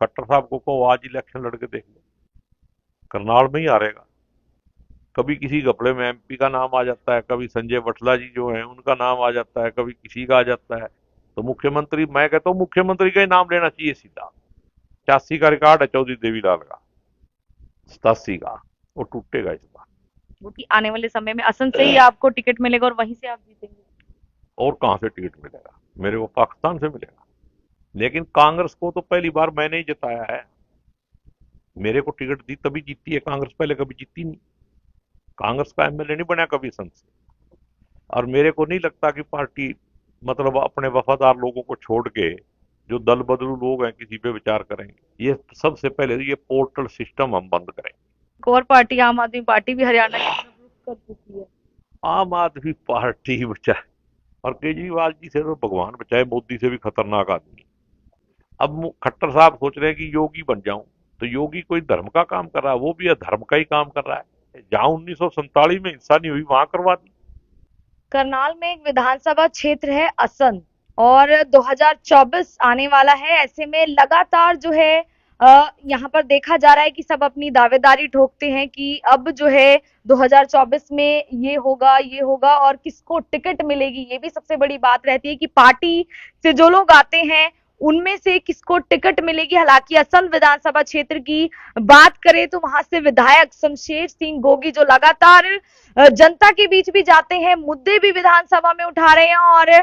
खट्टर साहब को कहो आज इलेक्शन लड़के देख लो, करनाल में ही हारेगा। कभी किसी घपले में एमपी का नाम आ जाता है, कभी संजय बटला जी जो हैं उनका नाम आ जाता है, कभी किसी का आ जाता है। तो मुख्यमंत्री, मैं कहता हूँ मुख्यमंत्री का ही नाम लेना चाहिए सीधा। 86 का रिकॉर्ड है चौधरी देवीलाल का, 87 का, वो टूटेगा इस बार। वो कि आने वाले समय में असम से ही आपको टिकट मिलेगा और वहीं से आप जीतेंगे। और कहां से टिकट मिलेगा, मेरे को पाकिस्तान से मिलेगा। लेकिन कांग्रेस को तो पहली बार मैंने ही जिताया है, मेरे को टिकट दी तभी जीती है कांग्रेस, पहले कभी जीती नहीं। कांग्रेस का एमएलए नहीं बना कभी संसद। और मेरे को नहीं लगता कि पार्टी मतलब अपने वफादार लोगों को छोड़ के जो दल बदलू लोग हैं किसी पे विचार करेंगे। ये सबसे पहले तो ये पोर्टल सिस्टम हम बंद करेंगे। एक और पार्टी आम आदमी पार्टी भी हरियाणा की तरफ रुख कर चुकी है। आम आदमी पार्टी बचाए, और केजरीवाल जी से तो भगवान बचाए, मोदी से भी खतरनाक आदमी। अब खट्टर साहब सोच रहे हैं कि योगी बन जाऊं, तो योगी कोई धर्म का काम कर रहा है, वो भी अधर्म का ही काम कर रहा है। जहां 1947 में हिंसा नहीं हुई वहां करवा दी। करनाल में एक विधानसभा क्षेत्र है असन, और 2024 आने वाला है। ऐसे में लगातार जो है यहाँ पर देखा जा रहा है कि सब अपनी दावेदारी ठोकते हैं कि अब जो है 2024 में ये होगा और किसको टिकट मिलेगी। ये भी सबसे बड़ी बात रहती है कि पार्टी से जो लोग आते हैं उनमें से किसको टिकट मिलेगी। हालांकि असम विधानसभा क्षेत्र की बात करें तो वहां से विधायक शमशेर सिंह गोगी जो लगातार जनता के बीच भी जाते हैं, मुद्दे भी विधानसभा में उठा रहे हैं और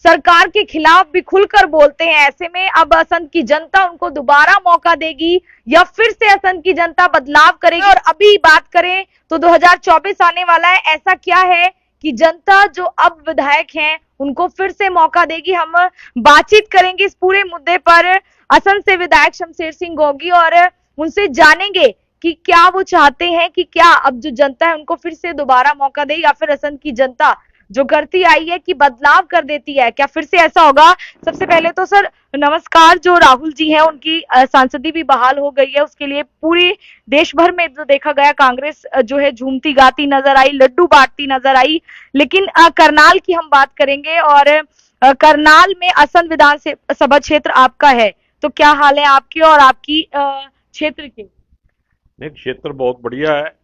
सरकार के खिलाफ भी खुलकर बोलते हैं। ऐसे में अब असम की जनता उनको दोबारा मौका देगी या फिर से असम की जनता बदलाव करेगी। और अभी बात करें तो 2024 आने वाला है, ऐसा क्या है कि जनता जो अब विधायक हैं उनको फिर से मौका देगी। हम बातचीत करेंगे इस पूरे मुद्दे पर असम से विधायक शमशेर सिंह गोगी, और उनसे जानेंगे कि क्या वो चाहते हैं कि क्या अब जो जनता है उनको फिर से दोबारा मौका दे, या फिर असम की जनता जो करती आई है कि बदलाव कर देती है, क्या फिर से ऐसा होगा। सबसे पहले तो सर नमस्कार, जो राहुल जी हैं उनकी सांसदी भी बहाल हो गई है, उसके लिए पूरे देश भर में जो देखा गया कांग्रेस जो है झूमती गाती नजर आई, लड्डू बांटती नजर आई। लेकिन करनाल की हम बात करेंगे, और करनाल में असम विधानसभा क्षेत्र आपका है, तो क्या हाल है आपके और आपकी क्षेत्र के। नहीं, क्षेत्र बहुत बढ़िया है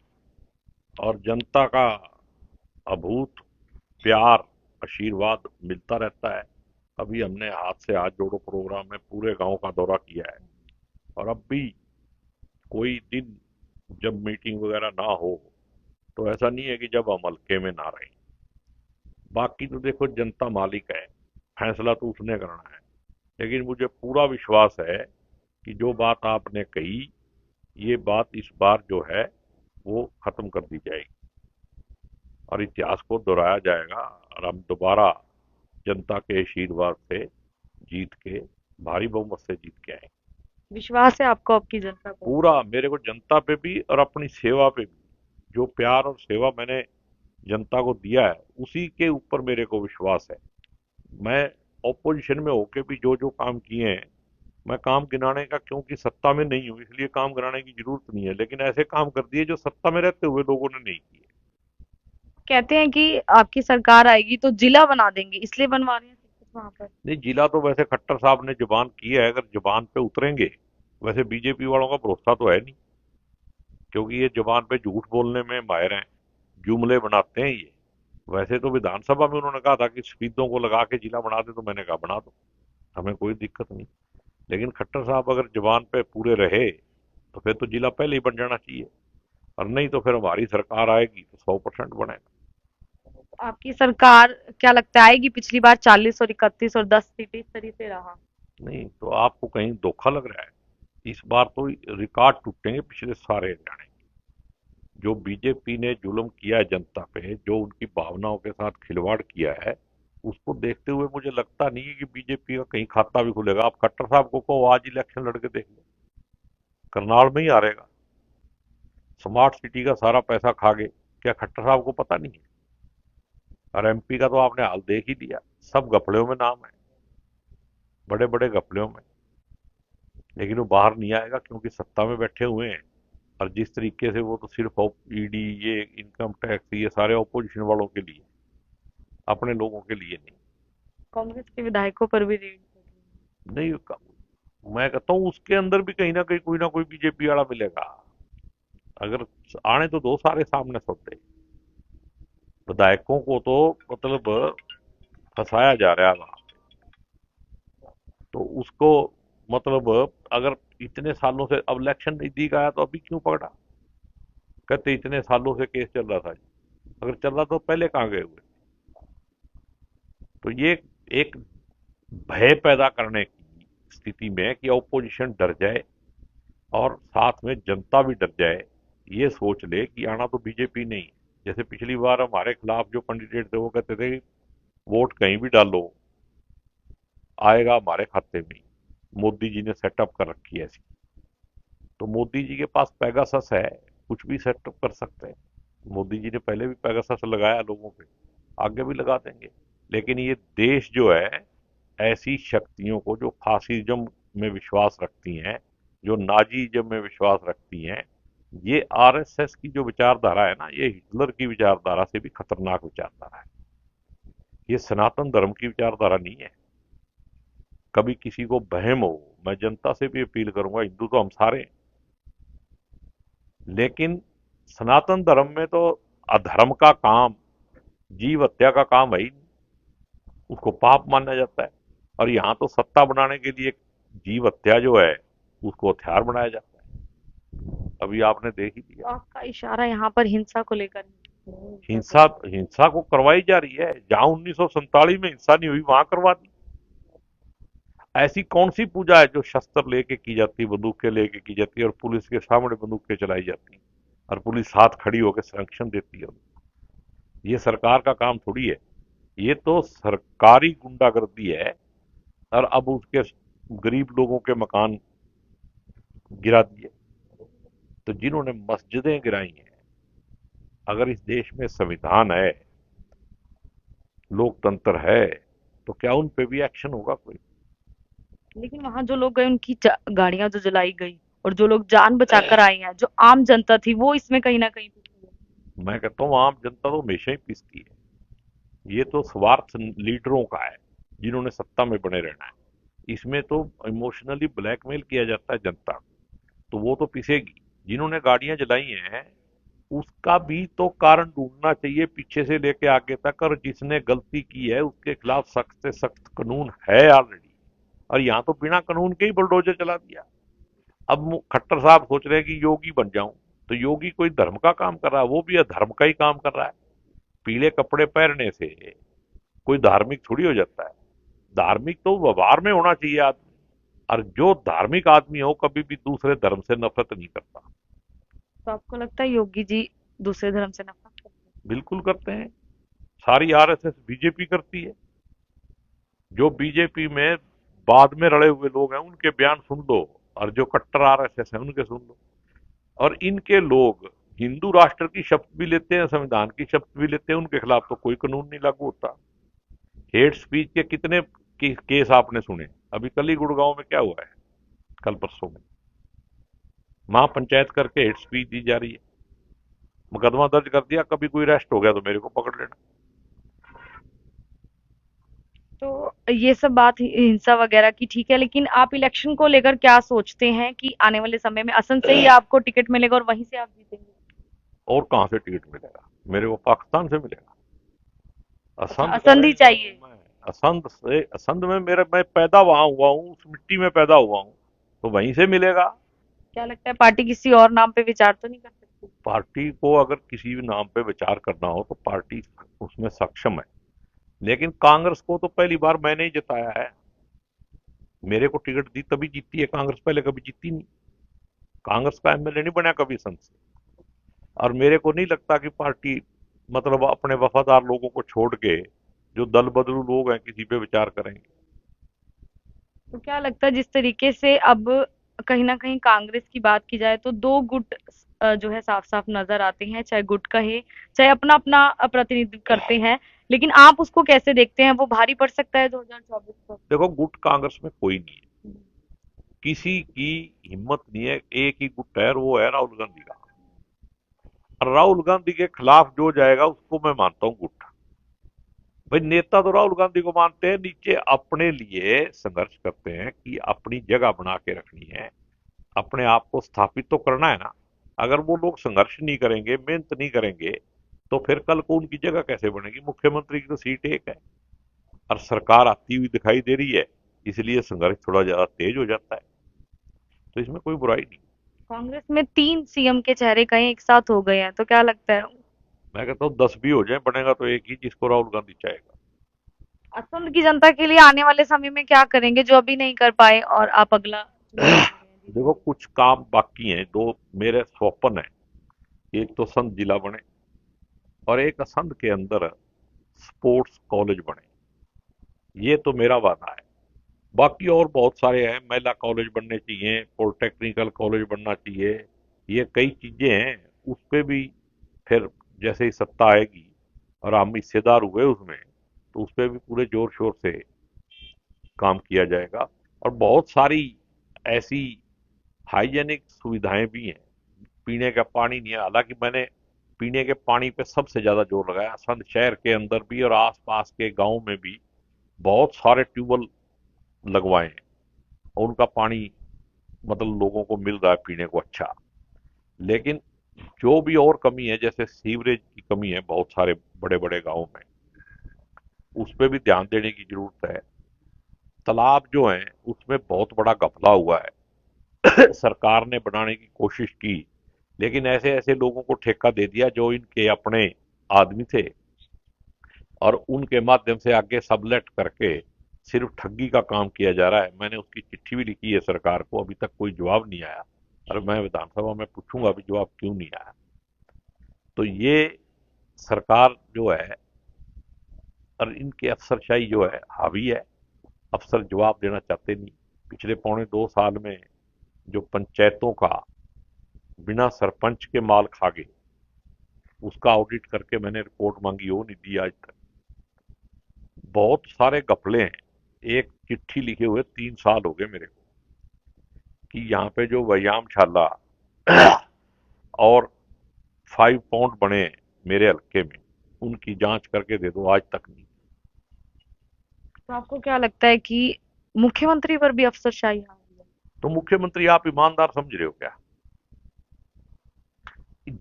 और जनता का अभूत प्यार आशीर्वाद मिलता रहता है। अभी हमने हाथ से हाथ जोड़ो प्रोग्राम में पूरे गांव का दौरा किया है, और अब भी कोई दिन जब मीटिंग वगैरह ना हो तो ऐसा नहीं है कि जब हम हल्के में ना रहें। बाकी तो देखो जनता मालिक है, फैसला तो उसने करना है। लेकिन मुझे पूरा विश्वास है कि जो बात आपने कही, ये बात इस बार जो है वो खत्म कर दी जाएगी और इतिहास को दोहराया जाएगा, और हम दोबारा जनता के आशीर्वाद से जीत के, भारी बहुमत से जीत के आएंगे। विश्वास है आपको आपकी जनता पर। पूरा मेरे को जनता पे भी और अपनी सेवा पे भी, जो प्यार और सेवा मैंने जनता को दिया है उसी के ऊपर मेरे को विश्वास है। मैं ऑपोजिशन में होके भी जो जो काम किए हैं, मैं काम गिनाने का, क्योंकि सत्ता में नहीं हूं इसलिए काम गिनाने की जरूरत नहीं है, लेकिन ऐसे काम कर दिए जो सत्ता में रहते हुए लोगों ने नहीं किए। कहते हैं कि आपकी सरकार आएगी तो जिला बना देंगे, इसलिए बनवा रहे हैं सब कुछ वहां पर। नहीं, जिला तो वैसे खट्टर साहब ने जुबान की है, अगर जुबान पे उतरेंगे। वैसे बीजेपी वालों का भरोसा तो है नहीं, क्योंकि ये जुबान पे झूठ बोलने में माहिर हैं, जुमले बनाते हैं ये। वैसे तो विधानसभा में उन्होंने कहा था कि शहीदों को लगा के जिला बना दे, तो मैंने कहा बना दो, हमें कोई दिक्कत नहीं। लेकिन खट्टर साहब अगर जुबान पे पूरे रहे तो फिर तो जिला पहले ही बन जाना चाहिए, और नहीं तो फिर हमारी सरकार आएगी तो 100% बनेगा। आपकी सरकार क्या लगता है आएगी। पिछली बार 40 और 31 और 10 सीटें इस तरह से रहा। नहीं तो आपको कहीं धोखा लग रहा है, इस बार तो रिकॉर्ड टूटेंगे पिछले सारे हरियाणा। जो बीजेपी ने जुल्म किया है जनता पे, जो उनकी भावनाओं के साथ खिलवाड़ किया है, उसको देखते हुए मुझे लगता नहीं है कि बीजेपी का कहीं खाता भी खुलेगा। आप खट्टर साहब को कहो आज इलेक्शन लड़के देख लो, करनाल में ही हारेगा। स्मार्ट सिटी का सारा पैसा खा गए, क्या खट्टर साहब को पता नहीं है? और एमपी का तो आपने हाल देख ही दिया, सब घपलों में नाम है, बड़े बड़े घपलों में। लेकिन वो बाहर नहीं आएगा क्योंकि सत्ता में बैठे हुए हैं। और जिस तरीके से वो तो सिर्फ ईडी, ये इनकम टैक्स, ये सारे ऑपोजिशन वालों के लिए, अपने लोगों के लिए नहीं। कांग्रेस के विधायकों पर भी रेड। नहीं, मैं कहता हूँ उसके अंदर भी कहीं ना कोई बीजेपी वाला मिलेगा। अगर आने तो दो सारे सामने सबके, विधायकों को तो मतलब फंसाया जा रहा है वहां। तो उसको मतलब अगर इतने सालों से, अब इलेक्शन नजदीक आया तो अभी क्यों पकड़ा? कहते इतने सालों से केस चल रहा था। अगर चल रहा तो पहले कहाँ गए हुए? तो ये एक भय पैदा करने की स्थिति में कि ऑपोजिशन डर जाए और साथ में जनता भी डर जाए, ये सोच ले कि आना तो बीजेपी नहीं। जैसे पिछली बार हमारे खिलाफ जो कैंडिडेट थे वो कहते थे वोट कहीं भी डालो आएगा हमारे खाते में, मोदी जी ने सेटअप कर रखी है ऐसी। तो मोदी जी के पास पैगासस है, कुछ भी सेटअप कर सकते हैं। मोदी जी ने पहले भी पैगासस लगाया लोगों पे, आगे भी लगा देंगे। लेकिन ये देश जो है ऐसी शक्तियों को जो फासिज्म में विश्वास रखती हैं, जो नाजीज्म में विश्वास रखती हैं, ये आरएसएस की जो विचारधारा है ना, ये हिटलर की विचारधारा से भी खतरनाक विचारधारा है। ये सनातन धर्म की विचारधारा नहीं है। कभी किसी को बहम हो, मैं जनता से भी अपील करूंगा, हिंदू तो हम सारे हैं, लेकिन सनातन धर्म में तो अधर्म का काम, जीव हत्या का काम है ही नहीं, उसको पाप माना जाता है। और यहाँ तो सत्ता बनाने के लिए जीव हत्या जो है उसको हथियार बनाया जाता है। अभी आपने देख ही तो लिया, आपका इशारा यहाँ पर हिंसा को लेकर हिंसा हिंसा को करवाई जा रही है। जहां 1947 में हिंसा नहीं हुई वहां करवा दी। ऐसी कौन सी पूजा है जो शस्त्र लेके की जाती है, बंदूकें लेके की जाती है और पुलिस के सामने बंदूकें चलाई जाती है और पुलिस हाथ खड़ी होकर संरक्षण देती है? ये सरकार का काम थोड़ी है। ये तो सरकारी गुंडागर्दी है। और अब उसके गरीब लोगों के मकान गिरा दिए। तो जिन्होंने मस्जिदें गिराई हैं, अगर इस देश में संविधान है, लोकतंत्र है, तो क्या उन पे भी एक्शन होगा कोई? लेकिन वहां जो लोग गए उनकी गाड़ियां जो जलाई गई और जो लोग जान बचाकर आए हैं, जो आम जनता थी वो इसमें कहीं ना कहीं पिसी है। मैं कहता हूँ आम जनता तो हमेशा ही पिसती है। ये तो स्वार्थ लीडरों का है, जिन्होंने सत्ता में बने रहना है। इसमें तो इमोशनली ब्लैकमेल किया जाता है जनता को, तो वो तो पिसेगी। जिन्होंने गाड़ियां जलाई हैं उसका भी तो कारण ढूंढना चाहिए पीछे से लेके आगे तक। और जिसने गलती की है उसके खिलाफ सख्त से सख्त कानून है ऑलरेडी। और यहाँ तो बिना कानून के ही बुलडोजर चला दिया। अब खट्टर साहब सोच रहे हैं कि योगी बन जाऊं। तो योगी कोई धर्म का काम कर रहा है? वो भी अधर्म का ही काम कर रहा है। पीले कपड़े पहनने से कोई धार्मिक थोड़ी हो जाता है। धार्मिक तो व्यवहार में होना चाहिए आदमी। और जो धार्मिक आदमी हो कभी भी दूसरे धर्म से नफरत नहीं करता। तो आपको लगता है योगी जी दूसरे धर्म से नफरत करते हैं? बिल्कुल करते हैं। सारी आरएसएस बीजेपी करती है। जो बीजेपी में बाद में रले हुए लोग हैं उनके बयान सुन लो, और जो कट्टर आरएसएस है उनके सुन लो। और इनके लोग हिंदू राष्ट्र की शपथ भी लेते हैं, संविधान की शपथ भी लेते हैं, उनके खिलाफ तो कोई कानून नहीं लागू होता। हेट स्पीच के कितने केस आपने सुने? अभी कल ही गुड़गांव में क्या हुआ है, कल परसों में वहां पंचायत करके हेट स्पीच दी जा रही है। मुकदमा दर्ज कर दिया, कभी कोई अरेस्ट हो गया तो मेरे को पकड़ लेना। तो ये सब बात हिंसा वगैरह की ठीक है, लेकिन आप इलेक्शन को लेकर क्या सोचते हैं कि आने वाले समय में असम से ही आपको टिकट मिलेगा और वहीं से आप जीतेंगे? और कहां से टिकट मिलेगा? मेरे को पाकिस्तान से मिलेगा। अच्छा, असंध का असंध ही रहने वाला चाहिए। हूं मैं। असंध से, असंध में मेरा, मैं पैदा वहां हुआ हूँ, उस मिट्टी में पैदा हुआ हूँ, तो वहीं से मिलेगा। क्या लगता है पार्टी किसी और नाम पे विचार तो नहीं कर सकती? पार्टी को अगर किसी भी नाम पे विचार करना हो तो पार्टी उसमें सक्षम है। लेकिन कांग्रेस को तो पहली बार मैंने ही जिताया है। मेरे को टिकट दी तभी जीती है कांग्रेस, पहले कभी जीती नहीं। कांग्रेस का एमएलए नहीं बना कभी संसद से। और मेरे को नहीं लगता कि पार्टी मतलब अपने वफादार लोगों को छोड़ के जो दल बदलू लोग हैं किसी पे विचार करेंगे। तो क्या लगता है जिस तरीके से अब कहीं न कहीं कांग्रेस की बात की जाए तो 2 गुट जो है साफ-साफ नज़र आते हैं, चाहे गुट कहे, चाहे अपना-अपना प्रतिनिधित्व करते हैं। लेकिन आप उसको कैसे देखते हैं? वो भारी पड़ सकता है 2024 को? देखो, गुट कांग्रेस में कोई नहीं है। किसी की हिम्मत नहीं है। एक ही गुट है और वो है राहुल गांधी का। और राहुल गांधी के खिलाफ जो जाएगा उसको मैं मानता हूं गुट। भाई नेता तो राहुल गांधी को मानते हैं, नीचे अपने लिए संघर्ष करते हैं कि अपनी जगह बना के रखनी है, अपने आप को स्थापित तो करना है ना। अगर वो लोग संघर्ष नहीं करेंगे, मेहनत नहीं करेंगे, तो फिर कल को उनकी जगह कैसे बनेगी? मुख्यमंत्री की तो सीट एक है और सरकार आती हुई दिखाई दे रही है, इसलिए संघर्ष थोड़ा ज्यादा तेज हो जाता है। तो इसमें कोई बुराई नहीं। कांग्रेस में 3 सीएम के चेहरे कहीं एक साथ हो गए हैं, तो क्या लगता है? मैं कहता हूँ 10 भी हो जाए, बनेगा तो एक ही, जिसको राहुल गांधी चाहेगा। असम की जनता के लिए आने वाले समय में क्या करेंगे जो अभी नहीं कर पाए और आप अगला चुनाव लड़ रहे हैं जीतने देखो के कुछ काम बाकी हैं, दो मेरे स्वप्न है। एक तो संत जिला बने और एक असंध के अंदर स्पोर्ट्स कॉलेज बने, ये तो मेरा वादा है। बाकी और बहुत सारे हैं, महिला कॉलेज बनने चाहिए, पॉलिटेक्निकल कॉलेज बनना चाहिए, ये कई चीजें हैं। उस पे भी फिर जैसे ही सत्ता आएगी और हम हिस्सेदार हुए उसमें, तो उस पे भी पूरे जोर शोर से काम किया जाएगा। और बहुत सारी ऐसी हाइजेनिक सुविधाएं भी हैं। पीने का पानी नहीं है, हालांकि मैंने पीने के पानी पे सबसे ज्यादा जोर लगाया। संत शहर के अंदर भी और आसपास के गांव में भी बहुत सारे ट्यूबवेल लगवाए हैं और उनका पानी मतलब लोगों को मिल रहा है पीने को अच्छा। लेकिन जो भी और कमी है, जैसे सीवरेज की कमी है बहुत सारे बड़े बड़े गांवों में, उस पर भी ध्यान देने की जरूरत है। तालाब जो है उसमें बहुत बड़ा घपला हुआ है। सरकार ने बनाने की कोशिश की, लेकिन ऐसे ऐसे लोगों को ठेका दे दिया जो इनके अपने आदमी थे, और उनके माध्यम से आगे सबलेट करके सिर्फ ठगी का काम किया जा रहा है। मैंने उसकी चिट्ठी भी लिखी है सरकार को, अभी तक कोई जवाब नहीं आया, और मैं विधानसभा में पूछूंगा अभी जवाब क्यों नहीं आया। तो ये सरकार जो है और इनकी अफसरशाही जो है हावी है। अफसर जवाब देना चाहते नहीं। पिछले पौने 2 साल में जो पंचायतों का बिना सरपंच के माल खा गए, उसका ऑडिट करके मैंने रिपोर्ट मांगी, वो नहीं दी आज तक। बहुत सारे घपले हैं। एक चिट्ठी लिखे हुए 3 साल हो गए मेरे को कि यहाँ पे जो व्यायामशाला और 5 पाउंड बने मेरे हल्के में, उनकी जांच करके दे दो, आज तक नहीं। तो आपको क्या लगता है कि मुख्यमंत्री पर भी अफसरशाही आ रही है? तो मुख्यमंत्री आप ईमानदार समझ रहे हो क्या?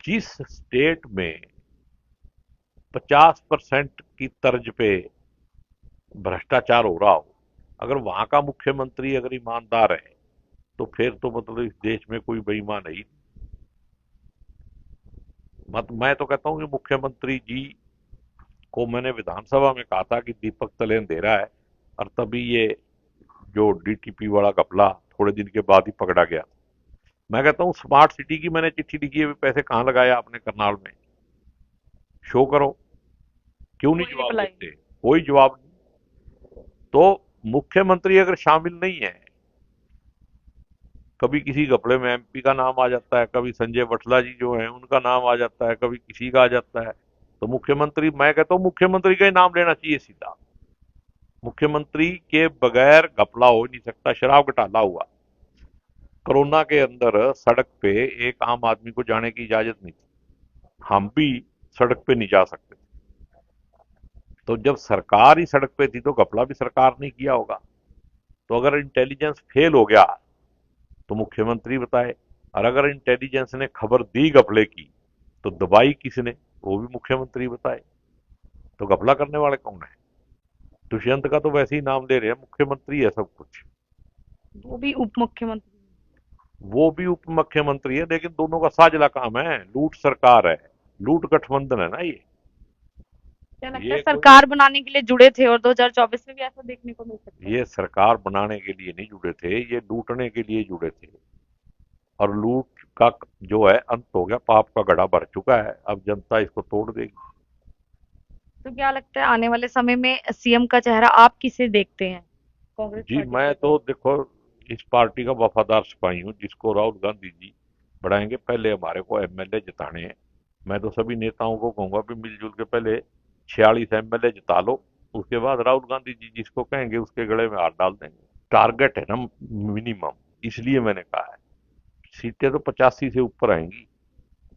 जिस स्टेट में 50% की तर्ज पे भ्रष्टाचार हो रहा हो, अगर वहां का मुख्यमंत्री अगर ईमानदार है, तो फिर तो मतलब इस देश में कोई बेईमान है ही नहीं। मत मैं तो कहता हूँ कि मुख्यमंत्री जी को मैंने विधानसभा में कहा था कि दीपक तलेन दे रहा है, और तभी ये जो डीटीपी वाला घपला थोड़े दिन के बाद ही पकड़ा गया। मैं कहता हूँ स्मार्ट सिटी की मैंने चिट्ठी लिखी है, पैसे कहाँ लगाए आपने करनाल में? शो करो। क्यों नहीं कोई जवाब रिप्लाई देते? कोई जवाब नहीं। तो मुख्यमंत्री अगर शामिल नहीं है, कभी किसी घपले में एमपी का नाम आ जाता है, कभी संजय बटला जी जो हैं उनका नाम आ जाता है, कभी किसी का आ जाता है, तो मुख्यमंत्री, मैं कहता हूँ मुख्यमंत्री का ही नाम लेना चाहिए सीधा। मुख्यमंत्री के बगैर घपला हो नहीं सकता। शराब घोटाला हुआ कोरोना के अंदर, सड़क पे एक आम आदमी को जाने की इजाजत नहीं थी, हम भी सड़क पे नहीं जा सकते। तो जब सरकार ही सड़क पे थी तो घपला भी सरकार ने किया होगा। तो अगर इंटेलिजेंस फेल हो गया तो मुख्यमंत्री बताए, और अगर इंटेलिजेंस ने खबर दी घपले की तो दबाई किसने, वो भी मुख्यमंत्री बताए। तो घपला करने वाले कौन है? दुष्यंत का तो वैसे ही नाम ले रहे हैं, मुख्यमंत्री है सब कुछ। वो भी उप मुख्यमंत्री। वो भी उप मुख्यमंत्री है, लेकिन दोनों का साझला काम है, लूट सरकार है, लूट गठबंधन है ना ये। क्या लगता है ये कोई, सरकार बनाने के लिए जुड़े थे और 2024 में भी ऐसा देखने को मिल सकता है? ये सरकार बनाने के लिए नहीं जुड़े थे, ये लूटने के लिए जुड़े थे। और लूट का जो है अंत हो गया, पाप का घड़ा भर चुका है, अब जनता इसको तोड़ देगी। तो क्या लगता है आने वाले समय में सीएम का चेहरा आप किसे देखते हैं कांग्रेस जी पार्टी मैं के तो तौर पे? देखो इस पार्टी का वफादार सिपाही हूँ, जिसको राहुल गांधी जी बढ़ाएंगे। पहले हमारे को एमएलए जिताने हैं। मैं तो सभी नेताओं को कहूंगा भी मिलजुल के पहले 46 एमएलए जिता लो, उसके बाद राहुल गांधी जी जिसको कहेंगे उसके गले में हाथ डाल देंगे। टारगेट है ना मिनिमम, इसलिए मैंने कहा है। सीटें तो 85 से ऊपर आएंगी।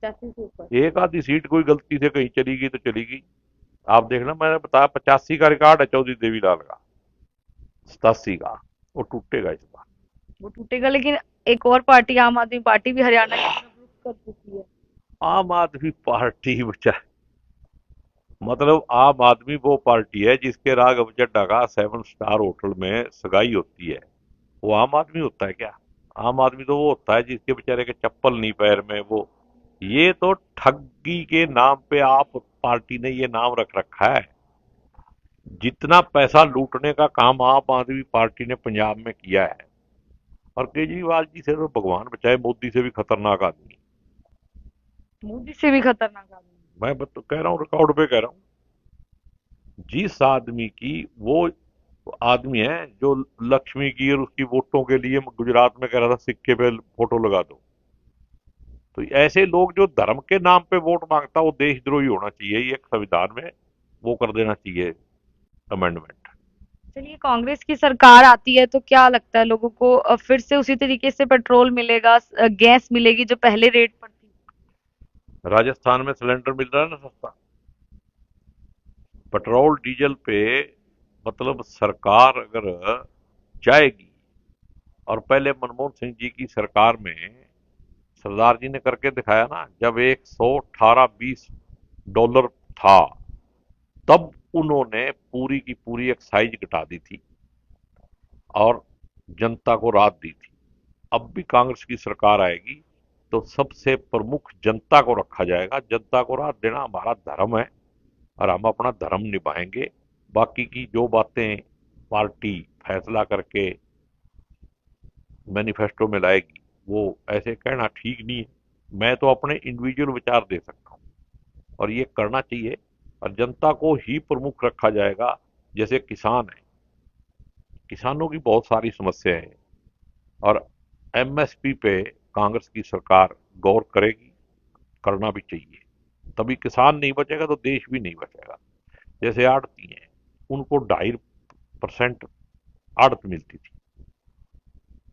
85 से ऊपर। एक आधी सीट कोई गलती से कहीं चली गई तो चली गई, आप देखना, मैंने बताया 85 का रिकॉर्ड है चौधरी देवीलाल का, 87 का, वो टूटेगा इस बार। वो टूटेगा, लेकिन एक और पार्टी आम आदमी पार्टी भी हरियाणा की तरफ रुख कर चुकी है। आम आदमी पार्टी बचा, मतलब आम आदमी वो पार्टी है जिसके राघव चड्ढा का 7 स्टार होटल में सगाई होती है, वो आम आदमी होता है क्या? आम आदमी तो वो होता है जिसके बेचारे के चप्पल नहीं पैर में वो। ये तो ठगी के नाम पे आप पार्टी ने ये नाम रख रखा है। जितना पैसा लूटने का काम आम आदमी पार्टी ने पंजाब में किया है, और केजरीवाल जी से तो भगवान बचाए, मोदी से भी खतरनाक आदमी। मोदी से भी खतरनाक आदमी। मैं कह रहा हूँ, रिकॉर्ड पे कह रहा हूँ, जिस आदमी की वो आदमी है जो लक्ष्मी की और उसकी वोटों के लिए गुजरात में कह रहा था सिक्के पे फोटो लगा दो। तो ऐसे लोग जो धर्म के नाम पे वोट मांगता, वो देशद्रोही होना चाहिए, ये एक संविधान में वो कर देना चाहिए अमेंडमेंट। चलिए, कांग्रेस की सरकार आती है तो क्या लगता है लोगों को, फिर से उसी तरीके से पेट्रोल मिलेगा, गैस मिलेगी जो पहले रेट पर थी? राजस्थान में सिलेंडर मिल रहा है ना सस्ता, पेट्रोल डीजल पे, मतलब सरकार अगर जाएगी। और पहले मनमोहन सिंह जी की सरकार में सरदार जी ने करके दिखाया ना, जब 118-20 डॉलर था, तब उन्होंने पूरी की पूरी एक्साइज घटा दी थी और जनता को राहत दी थी। अब भी कांग्रेस की सरकार आएगी तो सबसे प्रमुख जनता को रखा जाएगा। जनता को राहत देना हमारा धर्म है और हम अपना धर्म निभाएंगे। बाकी की जो बातें पार्टी फैसला करके मैनिफेस्टो में लाएगी, वो ऐसे कहना ठीक नहीं है। मैं तो अपने इंडिविजुअल विचार दे सकता हूँ, और ये करना चाहिए, और जनता को ही प्रमुख रखा जाएगा। जैसे किसान है, किसानों की बहुत सारी समस्याएं हैं, और एमएसपी पे कांग्रेस की सरकार गौर करेगी, करना भी चाहिए। तभी किसान नहीं बचेगा तो देश भी नहीं बचेगा। जैसे आड़ती हैं, उनको 2.5% आड़त मिलती थी।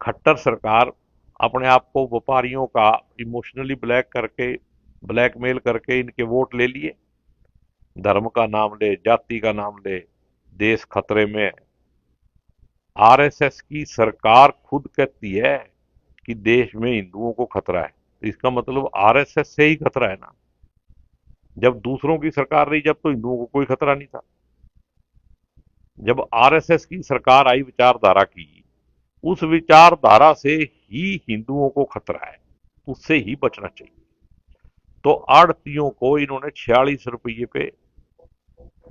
खट्टर सरकार अपने आप को व्यापारियों का इमोशनली ब्लैकमेल करके इनके वोट ले लिए। धर्म का नाम ले, जाति का नाम ले, देश खतरे में है। आरएसएस की सरकार खुद कहती है कि देश में हिंदुओं को खतरा है, तो इसका मतलब आरएसएस से ही खतरा है ना। जब दूसरों की सरकार रही, जब तो हिंदुओं को कोई खतरा नहीं था। जब आरएसएस की सरकार आई विचारधारा की, उस विचारधारा से ही हिंदुओं को खतरा है, उससे ही बचना चाहिए। तो आड़तियों को इन्होंने 46 रुपये पे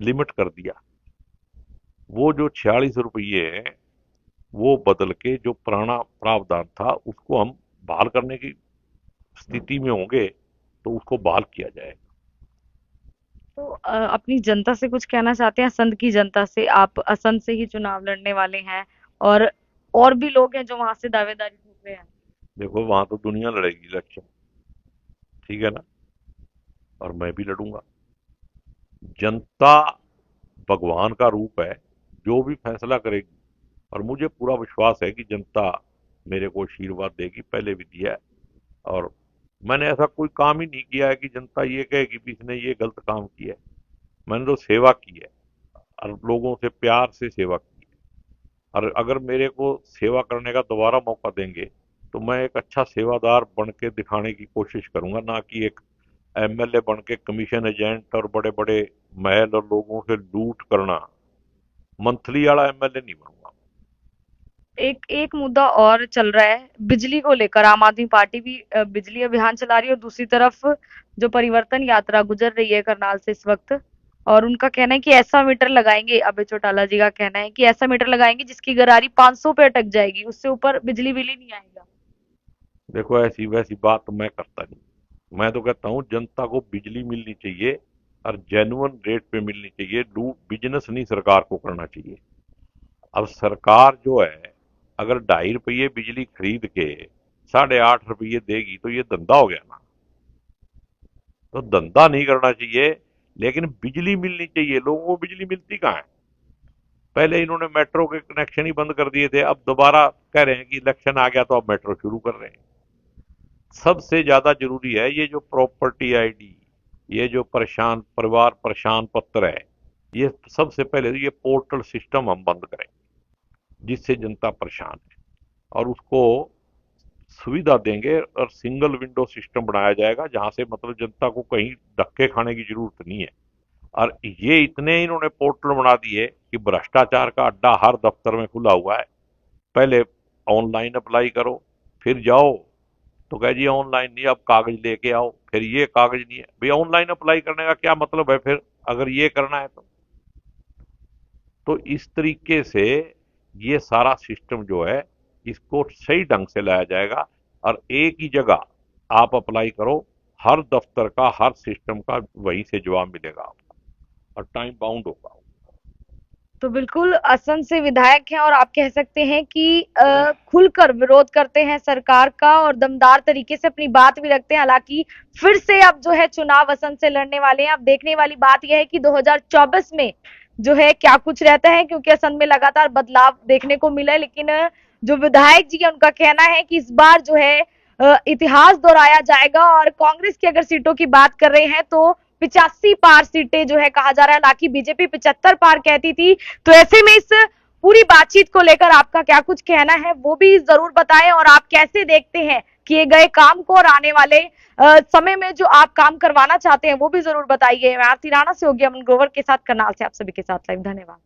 लिमिट कर दिया। वो जो 46 रुपये है, वो बदल के जो पुराना प्रावधान था उसको हम बहाल करने की स्थिति में होंगे, तो उसको बहाल किया जाएगा। तो अपनी जनता से कुछ कहना चाहते हैं, असंध की जनता से? आप असंध से ही चुनाव लड़ने वाले हैं, और भी लोग हैं जो वहां से दावेदारी ठोक रहे हैं। देखो, वहां तो दुनिया लड़ेगी इलेक्शन, ठीक है ना, और मैं भी लड़ूंगा। जनता भगवान का रूप है, जो भी फैसला करेगी, और मुझे पूरा विश्वास है कि जनता मेरे को आशीर्वाद देगी, पहले भी दिया है। और मैंने ऐसा कोई काम ही नहीं किया है कि जनता ये कहे कि भी इसने ये गलत काम किया है। मैंने तो सेवा की है, और लोगों से प्यार से सेवा की है। और अगर मेरे को सेवा करने का दोबारा मौका देंगे, तो मैं एक अच्छा सेवादार बन के दिखाने की कोशिश करूंगा, ना कि एक एमएलए बन के कमीशन एजेंट और बड़े बड़े महल और लोगों से लूट करना। मंथली वाला एमएलए नहीं बनूंगा। एक एक मुद्दा और चल रहा है बिजली को लेकर। आम आदमी पार्टी भी बिजली अभियान चला रही है, और दूसरी तरफ जो परिवर्तन यात्रा गुजर रही है करनाल से इस वक्त, और उनका कहना है कि ऐसा मीटर लगाएंगे, अभय चौटाला जी का कहना है कि ऐसा मीटर लगाएंगे जिसकी गरारी 500 पे अटक जाएगी, उससे ऊपर बिजली बिल ही नहीं आएगा। देखो, ऐसी वैसी बात मैं करता नहीं। मैं तो कहता हूँ जनता को बिजली मिलनी चाहिए, और जेन्युइन रेट पे मिलनी चाहिए। लूट बिजनेस नहीं सरकार को करना चाहिए। अब सरकार जो है, अगर 2.5 रुपये बिजली खरीद के 8.5 रुपये देगी, तो ये धंधा हो गया ना। तो धंधा नहीं करना चाहिए, लेकिन बिजली मिलनी चाहिए। लोगों को बिजली मिलती कहाँ है? पहले इन्होंने मेट्रो के कनेक्शन ही बंद कर दिए थे, अब दोबारा कह रहे हैं कि इलेक्शन आ गया तो अब मेट्रो शुरू कर रहे हैं। सबसे ज्यादा जरूरी है ये जो प्रॉपर्टी आईडी, ये जो परेशान परिवार परेशान पत्र है, ये सबसे पहले ये पोर्टल सिस्टम हम बंद करें, जिससे जनता परेशान है, और उसको सुविधा देंगे, और सिंगल विंडो सिस्टम बनाया जाएगा जहां से मतलब जनता को कहीं धक्के खाने की जरूरत नहीं है। और ये इतने इन्होंने पोर्टल बना दिए कि भ्रष्टाचार का अड्डा हर दफ्तर में खुला हुआ है। पहले ऑनलाइन अप्लाई करो, फिर जाओ तो कह जी ऑनलाइन नहीं, अब कागज लेके आओ, फिर ये कागज नहीं है। भाई ऑनलाइन अप्लाई करने का क्या मतलब है फिर, अगर ये करना है तो इस तरीके से ये सारा सिस्टम जो है इसको सही ढंग से लाया जाएगा, और एक ही जगह आप अप्लाई करो, हर दफ्तर का हर सिस्टम का वहीं से जवाब मिलेगा आपको, और टाइम बाउंड होगा। तो बिल्कुल असम से विधायक हैं और आप कह सकते हैं कि खुलकर विरोध करते हैं सरकार का और दमदार तरीके से अपनी बात भी रखते हैं। हालांकि फिर से अब जो है चुनाव असम से लड़ने वाले हैं। अब देखने वाली बात यह है कि 2024 में जो है क्या कुछ रहता है, क्योंकि असम में लगातार बदलाव देखने को मिला है। लेकिन जो विधायक जी है उनका कहना है कि इस बार जो है इतिहास दोहराया जाएगा, और कांग्रेस की अगर सीटों की बात कर रहे हैं तो 85 पार सीटें जो है कहा जा रहा है, हालांकि बीजेपी 75 पार कहती थी। तो ऐसे में इस पूरी बातचीत को लेकर आपका क्या कुछ कहना है वो भी जरूर बताएं, और आप कैसे देखते हैं किए गए काम को, और आने वाले समय में जो आप काम करवाना चाहते हैं वो भी जरूर बताइए। मैं आरती राणा से होगी अमन ग्रोवर के साथ, करनाल से आप सभी के साथ लाइव। धन्यवाद।